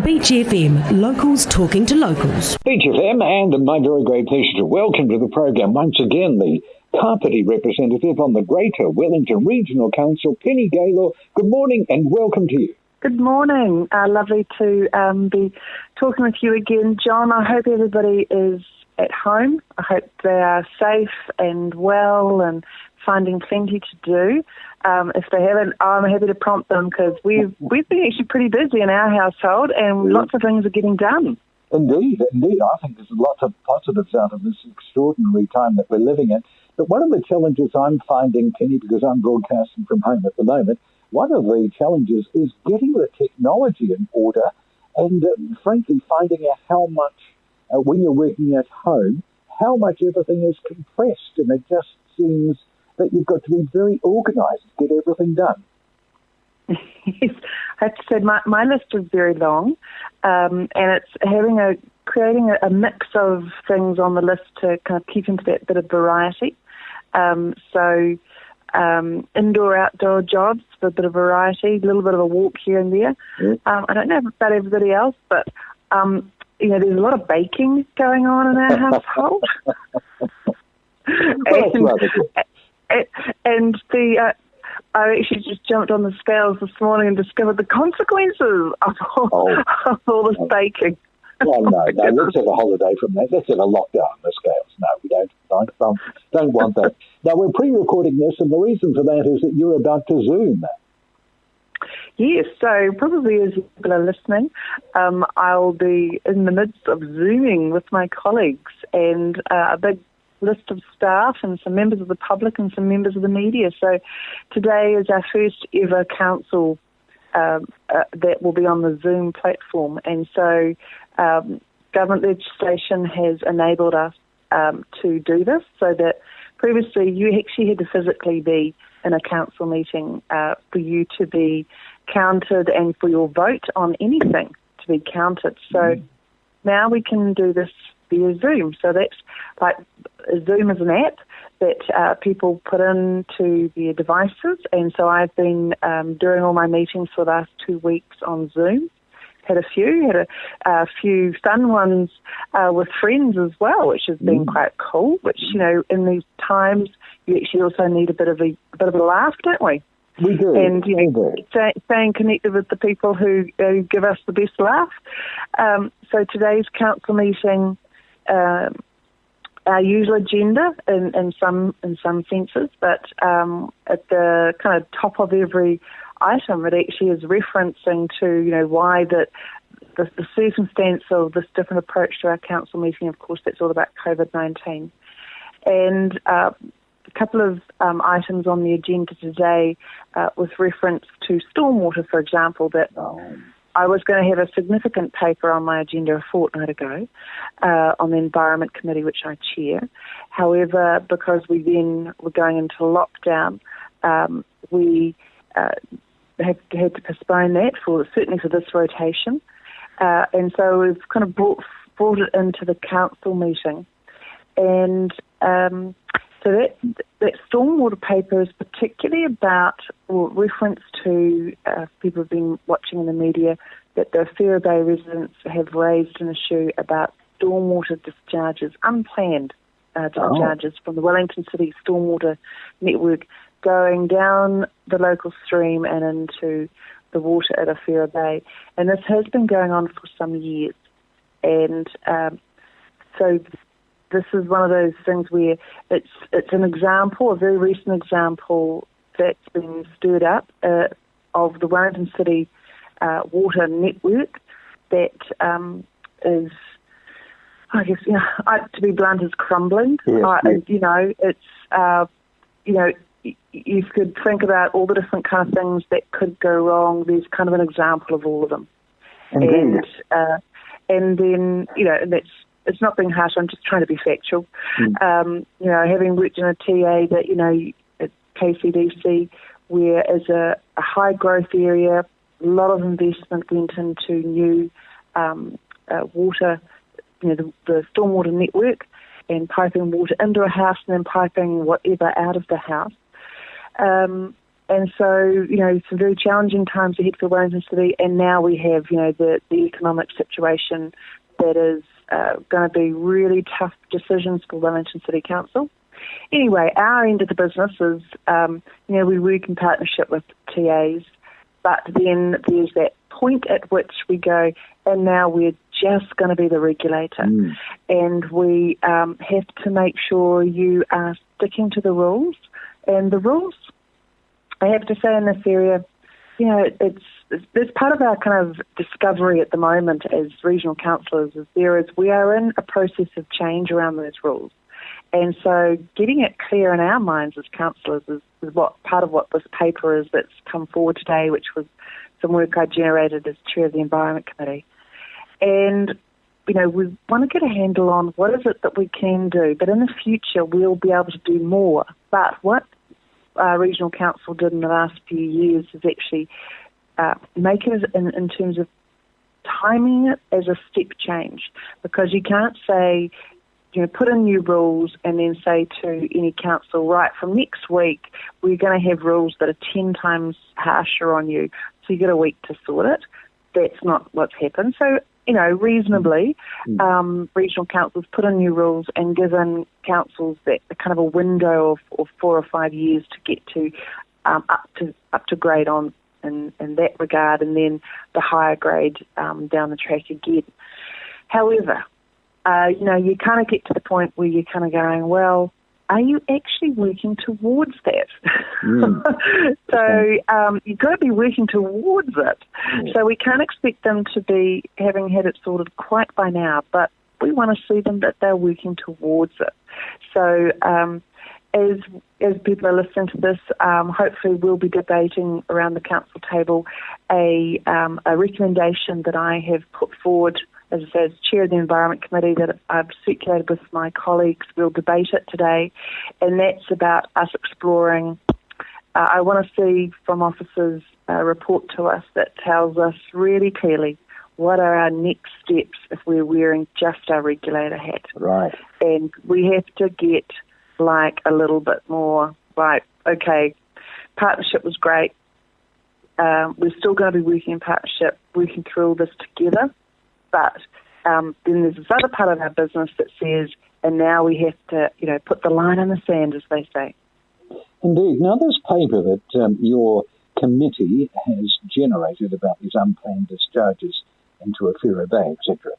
Beach FM, locals talking to locals. Beach FM, and my very great pleasure to welcome to the program once again the Kapiti representative on the Greater Wellington Regional Council, Penny Gaylor. Good morning and welcome to you. Good morning. Lovely to be talking with you again, John. I hope everybody is at home. I hope they are safe and well and finding plenty to do. If they haven't, I'm happy to prompt them because we've been actually pretty busy in our household and lots of things are getting done. Indeed. I think there's lots of positives out of this extraordinary time that we're living in. But one of the challenges I'm finding, Penny, because I'm broadcasting from home at the moment, one of the challenges is getting the technology in order and, frankly, finding out how much, when you're working at home, how much everything is compressed. And it just seems that you've got to be very organised to get everything done. Yes, I have to say my list is very long, and it's creating a mix of things on the list to kind of keep into that bit of variety. So indoor-outdoor jobs for a bit of variety, a little bit of a walk here and there. I don't know about everybody else, but there's a lot of baking going on in our household. I actually just jumped on the scales this morning and discovered the consequences of all this baking. Well, no, let's have a holiday from that. Let's have a lockdown on the scales. No, we don't want that. Now, we're pre-recording this, and the reason for that is that you're about to Zoom. Yes, so probably as people are listening, I'll be in the midst of Zooming with my colleagues and a big list of staff and some members of the public and some members of the media. So today is our first ever council that will be on the Zoom platform. And so government legislation has enabled us to do this so that previously you actually had to physically be in a council meeting for you to be counted and for your vote on anything to be counted. So now we can do this via Zoom. So that's like Zoom is an app that people put into their devices. And so I've been doing all my meetings for the last 2 weeks on Zoom. Had a few fun ones with friends as well, which has been quite cool. Which in these times you actually also need a bit of a laugh, don't we? We do. And staying connected with the people who give us the best laugh. So today's council meeting, our usual agenda in some senses, but at the kind of top of every item, it actually is referencing to why the circumstance of this different approach to our council meeting. Of course, that's all about COVID-19, and a couple of items on the agenda today with reference to stormwater, for example, that I was going to have a significant paper on my agenda a fortnight ago on the Environment Committee, which I chair. However, because we then were going into lockdown, we had to postpone that certainly for this rotation. And so we've kind of brought it into the council meeting. And so that stormwater paper is particularly about, or reference to, people have been watching in the media, that the Whare Bay residents have raised an issue about stormwater discharges, unplanned discharges from the Wellington City stormwater network going down the local stream and into the water at Whare Bay. And this has been going on for some years. And so this is one of those things where it's an example, a very recent example that's been stirred up of the Wellington City water network that is, I guess, to be blunt, is crumbling. Yes. You could think about all the different kind of things that could go wrong. There's kind of an example of all of them. Indeed. And then, it's not being harsh, I'm just trying to be factual. Having worked in a TA that, at KCDC, where is a high growth area, a lot of investment went into new water, the stormwater network, and piping water into a house and then piping whatever out of the house. And so, some very challenging times ahead for Wellington City, and now we have, the economic situation that is going to be really tough decisions for Wellington City Council. Anyway, our end of the business is, we work in partnership with TAs, but then there's that point at which we go, and now we're just going to be the regulator. And we have to make sure you are sticking to the rules. And the rules, I have to say in this area, it's part of our kind of discovery at the moment as regional councillors we are in a process of change around those rules. And so getting it clear in our minds as councillors is what part of what this paper is that's come forward today, which was some work I generated as chair of the Environment Committee. And, we want to get a handle on what is it that we can do, but in the future we'll be able to do more. But what our regional council did in the last few years is actually make it in terms of timing it as a step change, because you can't say, put in new rules and then say to any council, right, from next week we're going to have rules that are 10 times harsher on you, so you get a week to sort it. That's not what's happened. So, reasonably, regional councils put in new rules and given councils that kind of a window of 4 or 5 years to get to up to grade on in that regard, and then the higher grade down the track again. However, you kind of get to the point where you're kind of going, well, are you actually working towards that? So you've got to be working towards it. So we can't expect them to be having had it sorted quite by now, but we want to see them that they're working towards it. So as people are listening to this, hopefully we'll be debating around the council table a recommendation that I have put forward as I say, as chair of the Environment Committee that I've circulated with my colleagues. We'll debate it today, and that's about us exploring. I want to see from officers a report to us that tells us really clearly what are our next steps if we're wearing just our regulator hat. Right. And we have to get a little bit more okay, partnership was great. We're still going to be working in partnership, working through all this together. But then there's this other part of our business that says, and now we have to, put the line in the sand, as they say. Indeed. Now, this paper that your committee has generated about these unplanned discharges into Awhira Bay, etc.,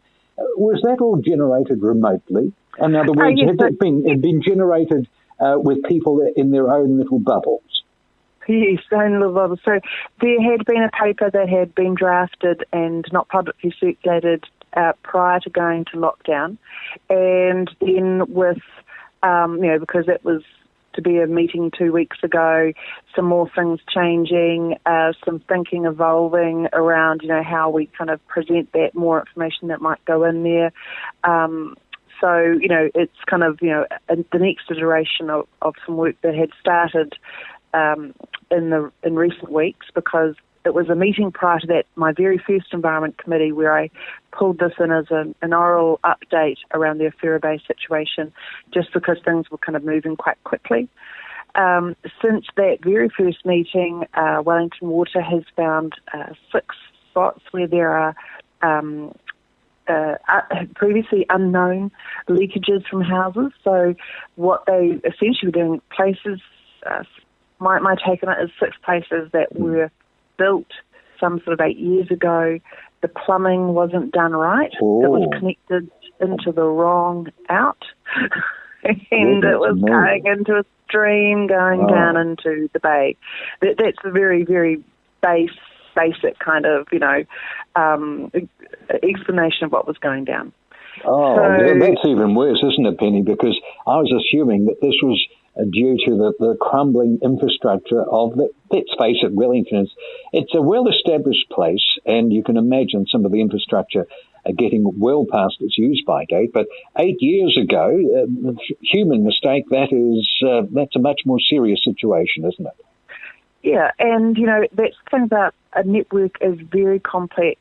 was that all generated remotely? In other words, yes, had it been generated with people in their own little bubbles? Yes, own little bubbles. So there had been a paper that had been drafted and not publicly circulated prior to going to lockdown. And then with, because it was to be a meeting 2 weeks ago, some more things changing, some thinking evolving around, how we kind of present that, more information that might go in there. So, it's kind of, the next iteration of some work that had started in recent weeks, because it was a meeting prior to that, my very first Environment Committee, where I pulled this in as an oral update around the Awhira Bay situation, just because things were kind of moving quite quickly. Since that very first meeting, Wellington Water has found 6 spots where there are previously unknown leakages from houses. So what they essentially were doing, places, my take on it is 6 places that were built some sort of 8 years ago. The plumbing wasn't done right. Oh. It was connected into the wrong out. And it was going into a stream, going down into the bay. That's a very, very basic kind of, explanation of what was going down. Oh, so, that's even worse, isn't it, Penny? Because I was assuming that this was due to the crumbling infrastructure of let's face it, Wellington. It's a well-established place, and you can imagine some of the infrastructure getting well past its use-by date. But 8 years ago, human mistake, that's a much more serious situation, isn't it? Yeah, and, that's the thing about a network is very complex.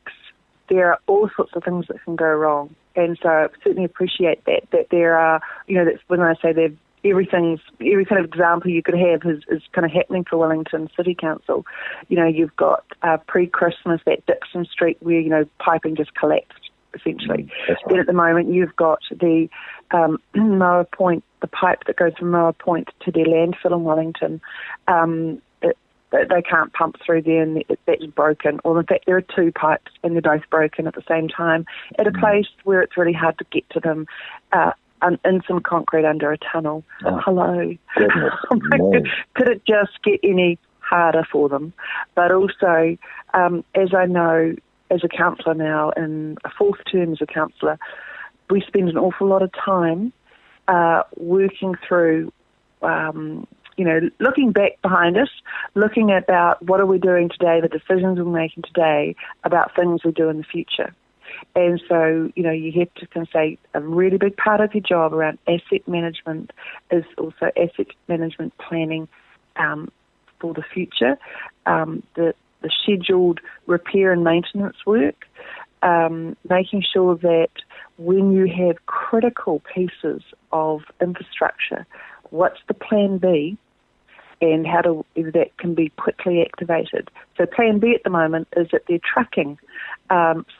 There are all sorts of things that can go wrong. And so I certainly appreciate that there are, that's when I say they've, every kind of example you could have is kind of happening for Wellington City Council. You know, you've got pre-Christmas that Dixon Street where, you know, piping just collapsed, essentially. Right. Then at the moment you've got the Moa Point, the pipe that goes from Moa Point to their landfill in Wellington. They can't pump through there, and that's broken. Or in fact, there are two pipes and they're both broken at the same time at a place where it's really hard to get to them. In some concrete under a tunnel. Oh, hello. Goodness, Could it just get any harder for them? But also, as I know, as a councillor now, in a fourth term as a councillor, we spend an awful lot of time working through, you know, looking back behind us, looking about what are we doing today, the decisions we're making today about things we do in the future. And so, you know, you have to kind of say a really big part of your job around asset management is also asset management planning for the future, the scheduled repair and maintenance work, making sure that when you have critical pieces of infrastructure, what's the plan B and how that can be quickly activated. So plan B at the moment is that they're trucking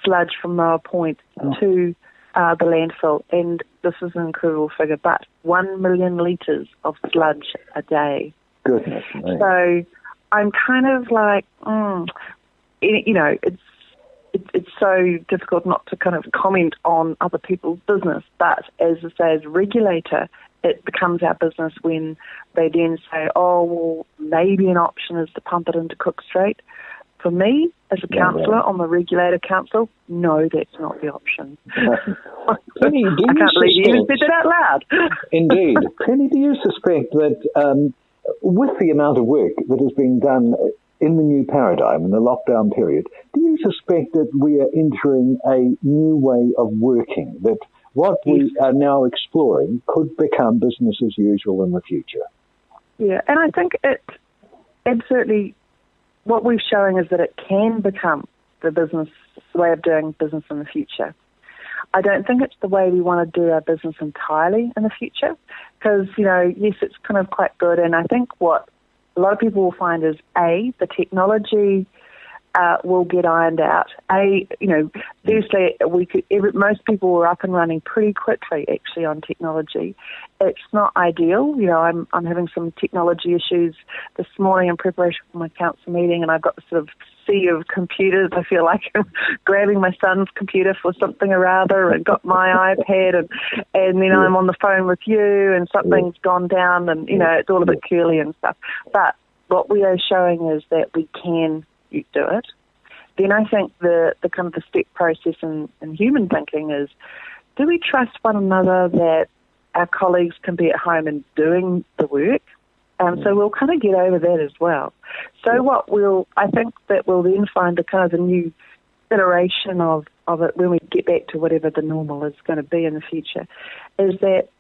sludge from Moa Point to the landfill, and this is an incredible figure, but 1 million litres of sludge a day. Goodness me. So I'm kind of like, you know, it's so difficult not to kind of comment on other people's business, but as I say, as a regulator, it becomes our business when they then say, oh, well, maybe an option is to pump it into Cook Strait. For me, as a councillor on the regulator council, no, that's not the option. Penny, I can't believe you even said that out loud. Indeed. Penny, do you suspect that with the amount of work that has been done in the new paradigm, in the lockdown period, do you suspect that we are entering a new way of working, that what we are now exploring could become business as usual in the future? Yeah, and I think it absolutely, what we're showing is that it can become the way of doing business in the future. I don't think it's the way we want to do our business entirely in the future because, you know, yes, it's kind of quite good. And I think what a lot of people will find is, A, the technology will get ironed out. Firstly, most people were up and running pretty quickly, actually, on technology. It's not ideal. You know, I'm having some technology issues this morning in preparation for my council meeting, and I've got this sort of sea of computers. I feel like I'm grabbing my son's computer for something or other, and got my iPad, and then I'm on the phone with you, and something's gone down, and, you know, it's all a bit curly and stuff. But what we are showing is that we can do it. Then I think the kind of the step process in human thinking is, do we trust one another that our colleagues can be at home and doing the work? So we'll kind of get over that as well. So I think that we'll then find the kind of the new iteration of it when we get back to whatever the normal is going to be in the future, is that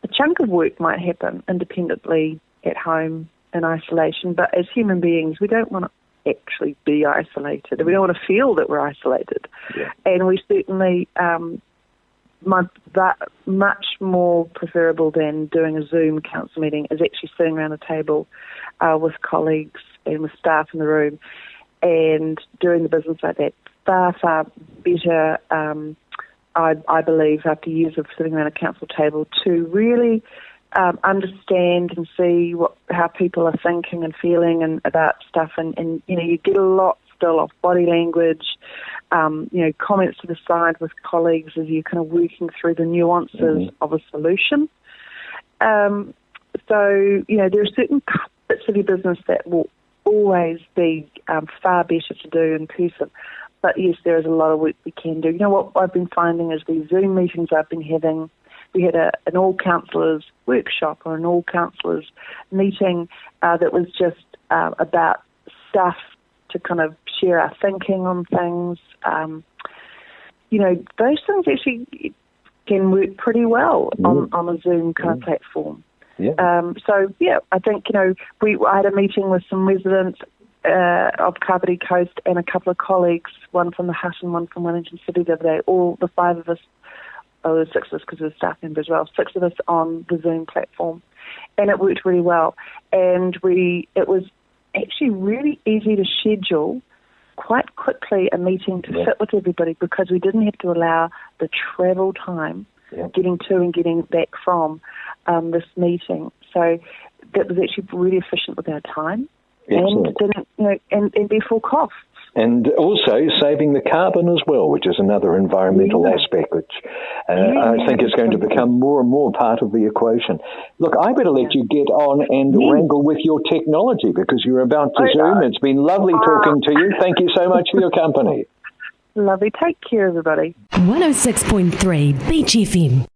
a chunk of work might happen independently at home in isolation, but as human beings, we don't want to actually be isolated. We don't want to feel that we're isolated. Yeah. And we certainly, that much more preferable than doing a Zoom council meeting is actually sitting around a table with colleagues and with staff in the room and doing the business like that. Far, far better, I believe, after years of sitting around a council table, to really understand and see how people are thinking and feeling and about stuff, and you know, you get a lot still of body language, you know, comments to the side with colleagues as you're kind of working through the nuances of a solution. So, you know, there are certain bits of your business that will always be far better to do in person. But yes, there is a lot of work we can do. You know, what I've been finding is these Zoom meetings I've been having, we had an all-councillors workshop or an all-councillors meeting that was just about stuff to kind of share our thinking on things. You know, those things actually can work pretty well on a Zoom kind of platform. Yeah. I think, you know, I had a meeting with some residents of Kapiti Coast and a couple of colleagues, one from the Hut and one from Wellington City the other day, all the five of us there were 6 of us because of the staff member as well, 6 of us on the Zoom platform. And it worked really well. And it was actually really easy to schedule quite quickly a meeting to fit with everybody because we didn't have to allow the travel time getting to and getting back from this meeting. So that was actually really efficient with our time. Excellent. And therefore costs. And also saving the carbon as well, which is another environmental aspect, which I think is going to become more and more part of the equation. Look, I better let you get on and wrangle with your technology because you're about to Zoom. It's been lovely talking to you. Thank you so much for your company. Lovely. Take care, everybody. 106.3 Beach FM.